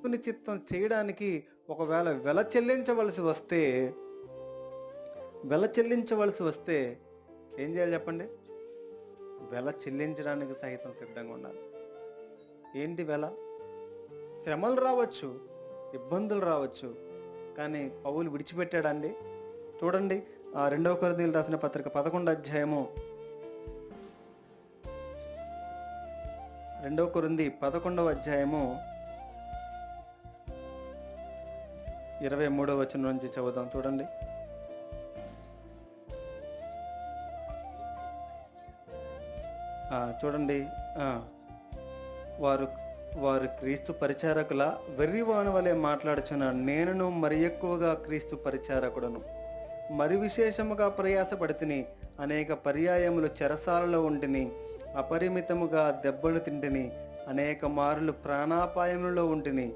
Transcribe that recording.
దేవుని చిత్తం చేయడానికి ఒకవేళ వెల చెల్లించవలసి వస్తే ఏం చేయాలి చెప్పండి? వెల చెల్లించడానికి సైతం సిద్ధంగా ఉండాలి. ఏంటి వెల? శ్రమలు రావచ్చు, ఇబ్బందులు రావచ్చు. కానీ పౌలు విడిచిపెట్టాడా అండి? చూడండి, 2 కొరింథీయులకు రాసిన పత్రిక 11 అధ్యాయము 2 కొరింథీ 11వ అధ్యాయము 23వ వచనం నుంచి చదువుదాం చూడండి. చూడండి. ఆ, వారు వారు క్రీస్తు పరిచారకుల వెర్రివాని వలె మాట్లాడుచున్న నేనును మరి ఎక్కువగా క్రీస్తు పరిచారకుడను. మరి విశేషముగా ప్రయాసపడితిని, అనేక పర్యాయములు చెరసాలలో ఉంటిని, అపరిమితముగా దెబ్బలు తింటిని, అనేక మారులు ప్రాణాపాయములలో ఉంటిని.